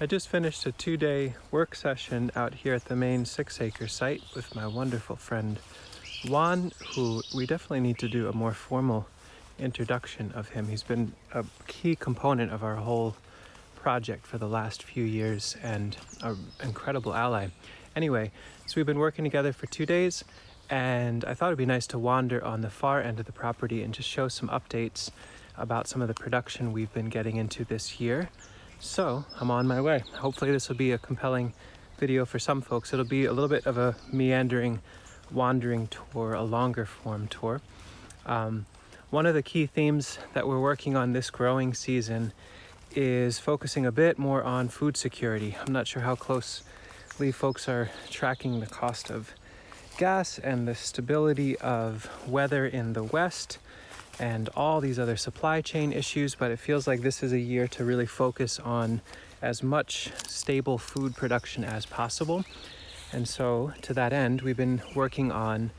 I just finished a 2-day work session out here at the main 6-acre site with my wonderful friend Juan, who we definitely need to do a more formal introduction of him. He's been a key component of our whole project for the last few years and an incredible ally. Anyway, so we've been working together for 2 days, and I thought it'd be nice to wander on the far end of the property and just show some updates about some of the production we've been getting into this year. So I'm on my way. Hopefully this will be a compelling video for some folks. It'll be a little bit of a meandering, wandering tour, a longer form tour. One of the key themes that we're working on this growing season is focusing a bit more on food security. I'm not sure how closely folks are tracking the cost of gas and the stability of weather in the West and all these other supply chain issues, but it feels like this is a year to really focus on as much stable food production as possible. And so to that end, we've been working on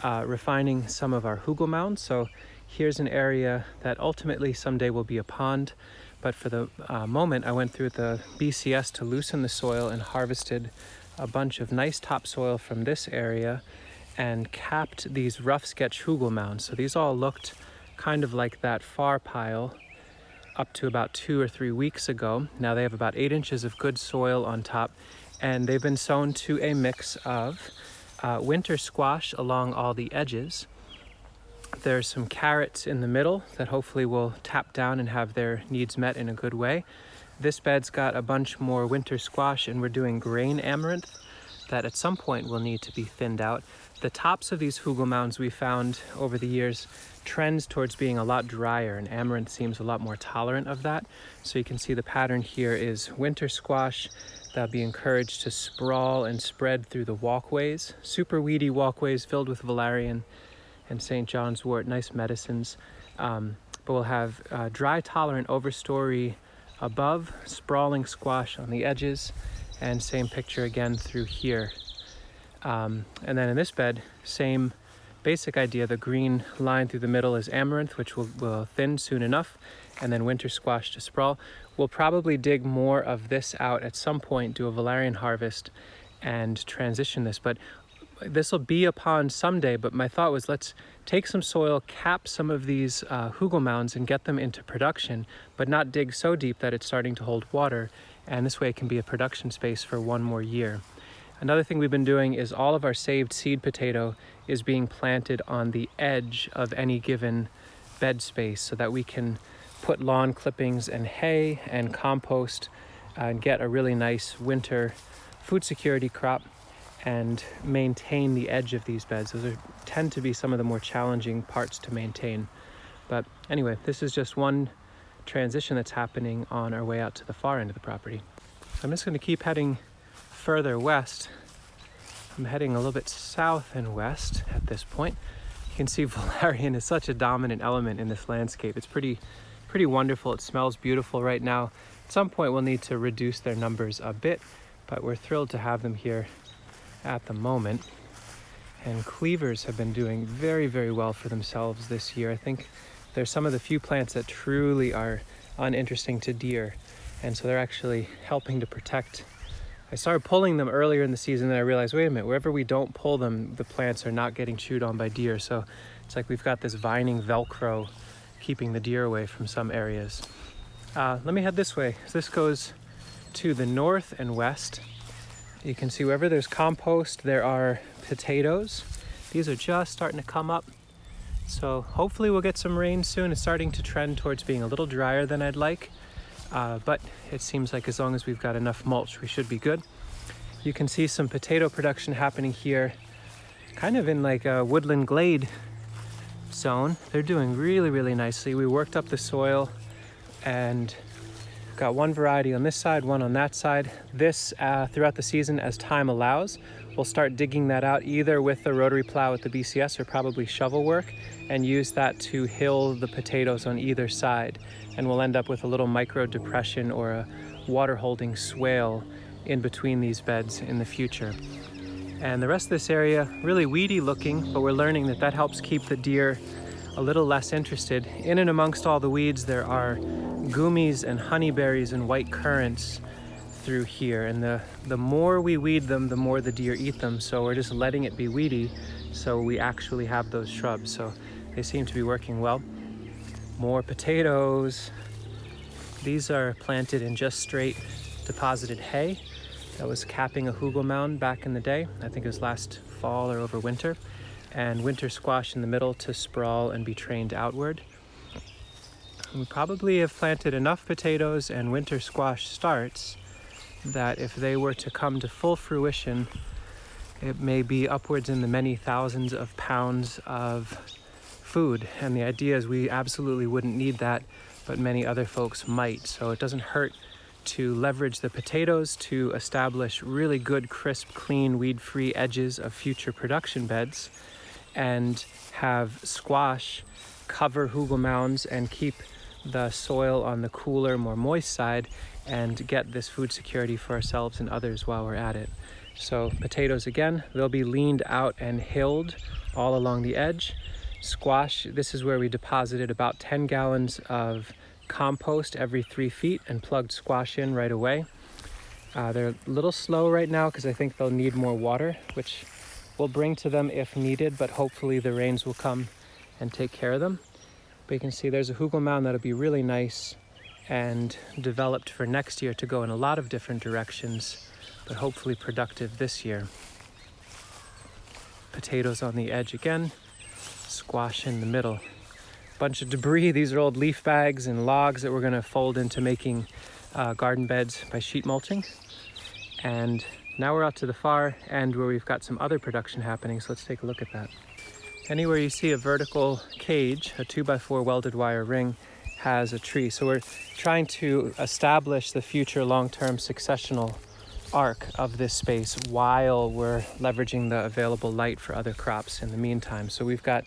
refining some of our hugel mounds. So here's an area that ultimately someday will be a pond, but for the moment I went through the BCS to loosen the soil and harvested a bunch of nice topsoil from this area and capped these rough sketch hugel mounds. So these all looked kind of like that far pile up to about 2 or 3 weeks ago. Now they have about 8 inches of good soil on top, and they've been sown to a mix of winter squash along all the edges. There's some carrots in the middle that hopefully will tap down and have their needs met in a good way. This bed's got a bunch more winter squash, and we're doing grain amaranth that at some point will need to be thinned out. The tops of these hugel mounds we found over the years trends towards being a lot drier, and amaranth seems a lot more tolerant of that. So you can see the pattern here is winter squash that'll be encouraged to sprawl and spread through the walkways, super weedy walkways filled with valerian and St. John's wort, nice medicines. But we'll have dry tolerant overstory above, sprawling squash on the edges, and same picture again through here. And then in this bed, same basic idea. The green line through the middle is amaranth, which will thin soon enough, and then winter squash to sprawl. We'll probably dig more of this out at some point, do a valerian harvest and transition this. But this will be a pond someday, but my thought was, let's take some soil, cap some of these hugel mounds and get them into production, but not dig so deep that it's starting to hold water. And this way it can be a production space for one more year. Another thing we've been doing is all of our saved seed potato is being planted on the edge of any given bed space so that we can put lawn clippings and hay and compost and get a really nice winter food security crop and maintain the edge of these beds. Those tend to be some of the more challenging parts to maintain. But anyway, this is just one transition that's happening on our way out to the far end of the property. I'm just going to keep heading further west. I'm heading a little bit south and west at this point. You can see valerian is such a dominant element in this landscape. It's pretty wonderful. It smells beautiful right now. At some point we'll need to reduce their numbers a bit, but we're thrilled to have them here at the moment. And cleavers have been doing very, very well for themselves this year. I think they're some of the few plants that truly are uninteresting to deer, and so they're actually helping to protect. I started pulling them earlier in the season, and I realized, wait a minute, wherever we don't pull them, the plants are not getting chewed on by deer. So it's like we've got this vining Velcro keeping the deer away from some areas. Let me head this way. This goes to the north and west. You can see wherever there's compost, there are potatoes. These are just starting to come up. So hopefully we'll get some rain soon. It's starting to trend towards being a little drier than I'd like. But it seems like as long as we've got enough mulch, we should be good. You can see some potato production happening here, kind of in like a woodland glade zone. They're doing really, really nicely. We worked up the soil and got one variety on this side, one on that side. This, throughout the season, as time allows, we'll start digging that out either with the rotary plow at the BCS or probably shovel work, and use that to hill the potatoes on either side. And we'll end up with a little micro depression or a water holding swale in between these beds in the future. And the rest of this area, really weedy looking, but we're learning that that helps keep the deer a little less interested. In and amongst all the weeds, there are gummies and honeyberries and white currants through here, and the more we weed them, the more the deer eat them. So we're just letting it be weedy so we actually have those shrubs. So they seem to be working well. More potatoes. These are planted in just straight deposited hay that was capping a hugel mound back in the day. I think it was last fall or over winter. And winter squash in the middle to sprawl and be trained outward. We probably have planted enough potatoes and winter squash starts that if they were to come to full fruition, it may be upwards in the many thousands of pounds of food. And the idea is we absolutely wouldn't need that, but many other folks might. So it doesn't hurt to leverage the potatoes to establish really good, crisp, clean, weed-free edges of future production beds, and have squash cover hugel mounds and keep the soil on the cooler, more moist side, and get this food security for ourselves and others while we're at it. So potatoes, again, they'll be leaned out and hilled all along the edge. Squash, this is where we deposited about 10 gallons of compost every 3 feet and plugged squash in right away. They're a little slow right now because I think they'll need more water, which we'll bring to them if needed, but hopefully the rains will come and take care of them. But you can see there's a hugel mound that'll be really nice and developed for next year to go in a lot of different directions, but hopefully productive this year. Potatoes on the edge again, squash in the middle. Bunch of debris. These are old leaf bags and logs that we're going to fold into making garden beds by sheet mulching. And now we're out to the far end where we've got some other production happening, so let's take a look at that. Anywhere you see a vertical cage, a 2x4 welded wire ring, has a tree. So we're trying to establish the future long-term successional arc of this space while we're leveraging the available light for other crops in the meantime. So we've got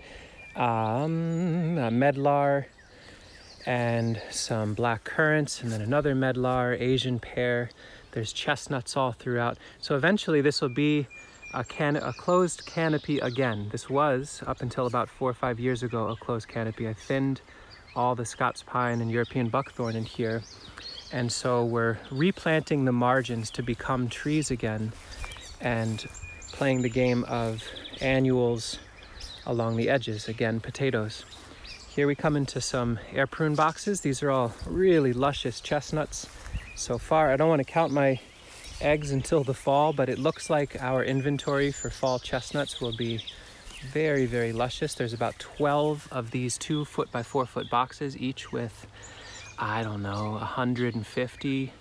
a medlar and some black currants, and then another medlar, Asian pear. There's chestnuts all throughout. So eventually this will be a closed canopy again. This was, up until about 4 or 5 years ago, a closed canopy. I thinned all the Scots pine and European buckthorn in here. And so we're replanting the margins to become trees again and playing the game of annuals along the edges. Again, potatoes. Here we come into some air prune boxes. These are all really luscious chestnuts so far. I don't want to count my eggs until the fall, but it looks like our inventory for fall chestnuts will be very, very luscious. There's about 12 of these 2 foot by 4 foot boxes, each with, I don't know, 150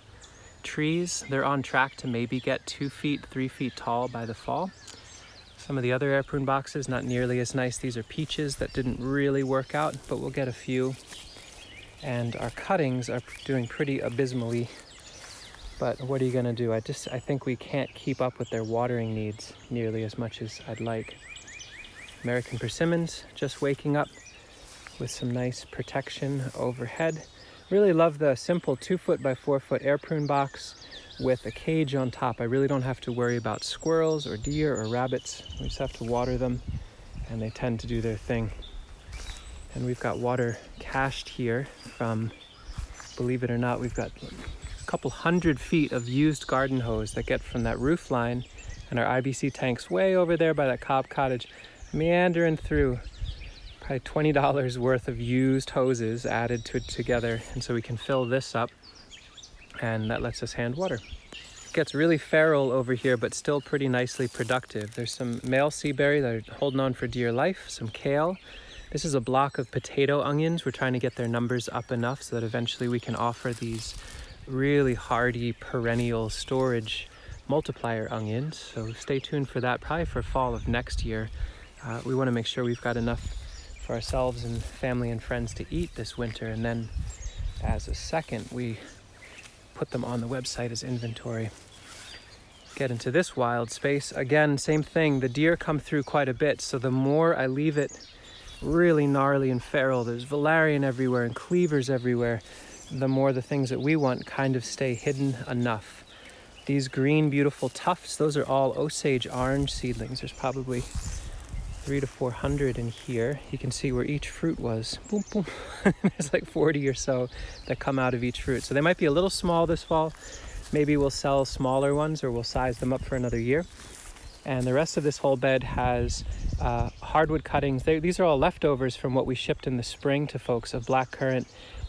trees. They're on track to maybe get 2 feet, 3 feet tall by the fall. Some of the other air prune boxes, not nearly as nice. These are peaches that didn't really work out, but we'll get a few. And our cuttings are doing pretty abysmally. But what are you gonna do? I think we can't keep up with their watering needs nearly as much as I'd like. American persimmons just waking up with some nice protection overhead. Really love the simple 2 foot by 4 foot air prune box with a cage on top. I really don't have to worry about squirrels or deer or rabbits. We just have to water them and they tend to do their thing. And we've got water cached here from, believe it or not, we've got couple 100 feet of used garden hose that get from that roof line and our IBC tanks way over there by that Cobb cottage, meandering through. Probably $20 worth of used hoses added together, and so we can fill this up, and that lets us hand water. It gets really feral over here, but still pretty nicely productive. There's some male seaberry that are holding on for dear life, some kale. This is a block of potato onions. We're trying to get their numbers up enough so that eventually we can offer these really hardy perennial storage multiplier onions. So stay tuned for that, probably for fall of next year. We want to make sure we've got enough for ourselves and family and friends to eat this winter, and then as a second we put them on the website as inventory. Get into this wild space again, same thing. The deer come through quite a bit, so the more I leave it really gnarly and feral, there's valerian everywhere and cleavers everywhere, the more the things that we want kind of stay hidden enough. These green, beautiful tufts, those are all Osage orange seedlings. There's probably 300 to 400 in here. You can see where each fruit was. Boom, boom. There's like 40 or so that come out of each fruit. So they might be a little small this fall. Maybe we'll sell smaller ones or we'll size them up for another year. And the rest of this whole bed has hardwood cuttings. These are all leftovers from what we shipped in the spring to folks of blackcurrant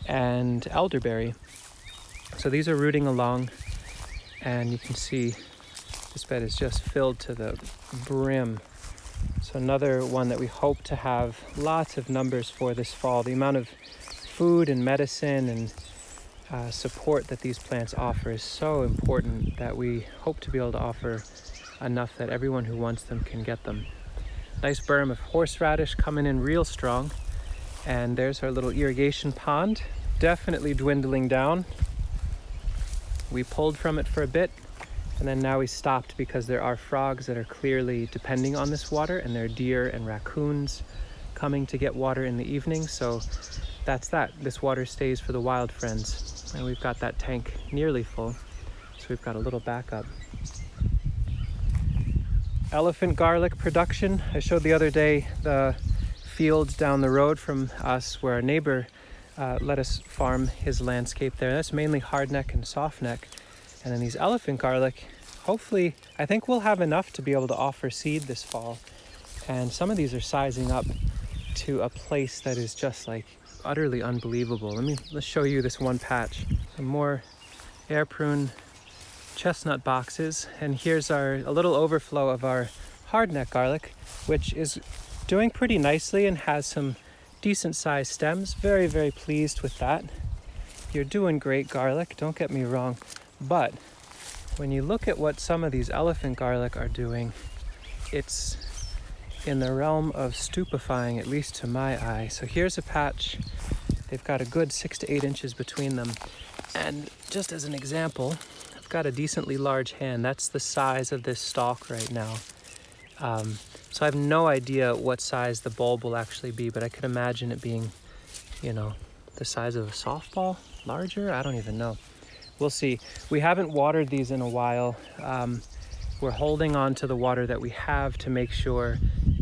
and elderberry. So these are rooting along, and you can see this bed is just filled to the brim. So another one that we hope to have lots of numbers for this fall. The amount of food and medicine and support that these plants offer is so important that we hope to be able to offer enough that everyone who wants them can get them. Nice berm of horseradish coming in real strong. And there's our little irrigation pond, definitely dwindling down. We pulled from it for a bit, and then now we stopped because there are frogs that are clearly depending on this water, and there are deer and raccoons coming to get water in the evening. So that's that. This water stays for the wild friends. And we've got that tank nearly full, so we've got a little backup. Elephant garlic production. I showed the other day the fields down the road from us where our neighbor let us farm his landscape there. That's mainly hardneck and softneck. And then these elephant garlic, hopefully, I think we'll have enough to be able to offer seed this fall. And some of these are sizing up to a place that is just like utterly unbelievable. Let's show you this one patch. Some more air prune chestnut boxes, and here's a little overflow of our hardneck garlic, which is doing pretty nicely and has some decent sized stems. Very, very pleased with that. You're doing great, garlic, don't get me wrong, but when you look at what some of these elephant garlic are doing, it's in the realm of stupefying, at least to my eye. So here's a patch. They've got a good 6 to 8 inches between them, and just as an example, got a decently large hand. That's the size of this stalk right now. So I have no idea what size the bulb will actually be, but I could imagine it being, the size of a softball, larger. I don't even know. We'll see. We haven't watered these in a while. We're holding on to the water that we have to make sure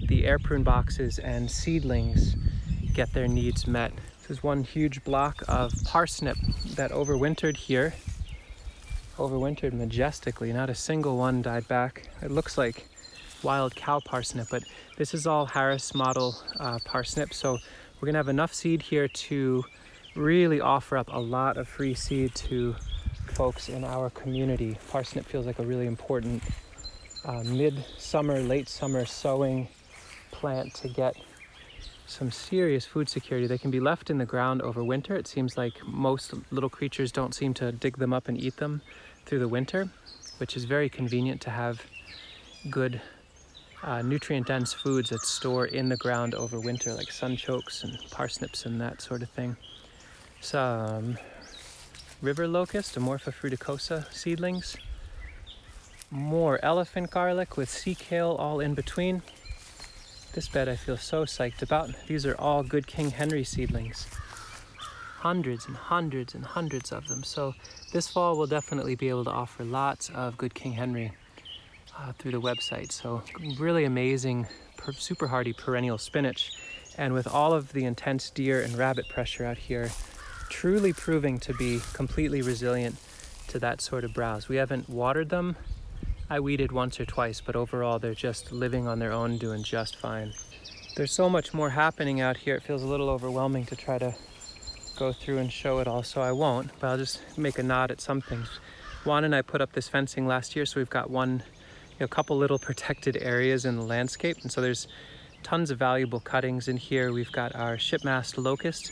the air prune boxes and seedlings get their needs met. This is one huge block of parsnip that overwintered here. Overwintered majestically. Not a single one died back. It looks like wild cow parsnip, but this is all Harris model parsnip. So we're gonna have enough seed here to really offer up a lot of free seed to folks in our community. Parsnip feels like a really important mid-summer, late summer sowing plant to get some serious food security. They can be left in the ground over winter. It seems like most little creatures don't seem to dig them up and eat them through the winter, which is very convenient to have good nutrient-dense foods that store in the ground over winter, like sunchokes and parsnips and that sort of thing. Some river locust, Amorpha fruticosa seedlings. More elephant garlic with sea kale all in between. This bed I feel so psyched about. These are all good King Henry seedlings. Hundreds and hundreds and hundreds of them. So this fall we'll definitely be able to offer lots of good King Henry through the website. So really amazing, super hardy perennial spinach. And with all of the intense deer and rabbit pressure out here, truly proving to be completely resilient to that sort of browse. We haven't watered them. I weeded once or twice, but overall they're just living on their own, doing just fine. There's so much more happening out here. It feels a little overwhelming to try to go through and show it all, so I won't, but I'll just make a nod at some things. Juan and I put up this fencing last year, so we've got a couple little protected areas in the landscape, and so there's tons of valuable cuttings in here. We've got our shipmast locust,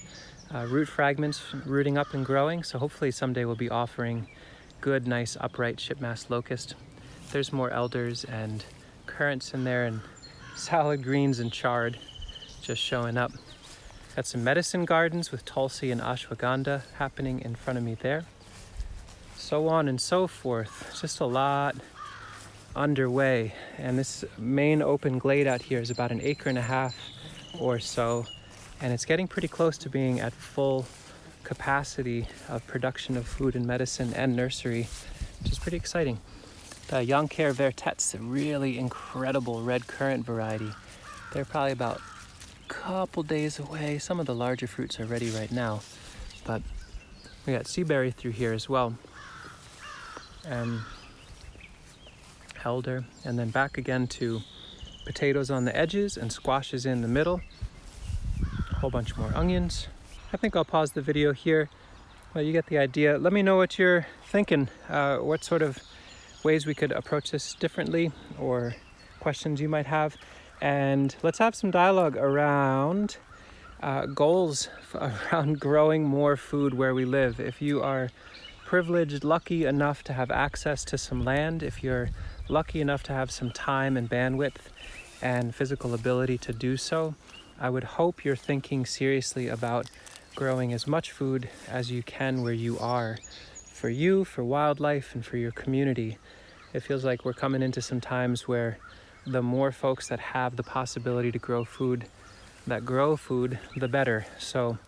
root fragments rooting up and growing, so hopefully someday we'll be offering good, nice, upright shipmast locust. There's more elders and currants in there, and salad greens and chard just showing up. Got some medicine gardens with tulsi and ashwagandha happening in front of me there. So on and so forth. Just a lot underway. And this main open glade out here is about 1.5 acres or so. And it's getting pretty close to being at full capacity of production of food and medicine and nursery, which is pretty exciting. The Jonker Vertet's a really incredible red currant variety. They're probably about a couple days away. Some of the larger fruits are ready right now, but we got seaberry through here as well. and helder, and then back again to potatoes on the edges and squashes in the middle. A whole bunch more onions. I think I'll pause the video here. Well, you get the idea. Let me know what you're thinking, what sort of ways we could approach this differently, or questions you might have. And let's have some dialogue around goals around growing more food where we live. If you are privileged, lucky enough to have access to some land, if you're lucky enough to have some time and bandwidth and physical ability to do so, I would hope you're thinking seriously about growing as much food as you can where you are, for you, for wildlife, and for your community. It feels like we're coming into some times where the more folks that have the possibility to grow food, the better. So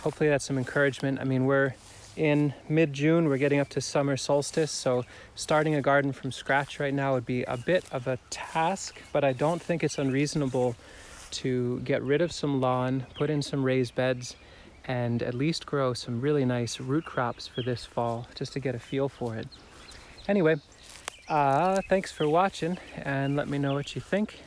hopefully that's some encouragement. I mean, we're in mid-June, we're getting up to summer solstice, so starting a garden from scratch right now would be a bit of a task, but I don't think it's unreasonable to get rid of some lawn, put in some raised beds, and at least grow some really nice root crops for this fall, just to get a feel for it. Anyway, thanks for watching, and let me know what you think.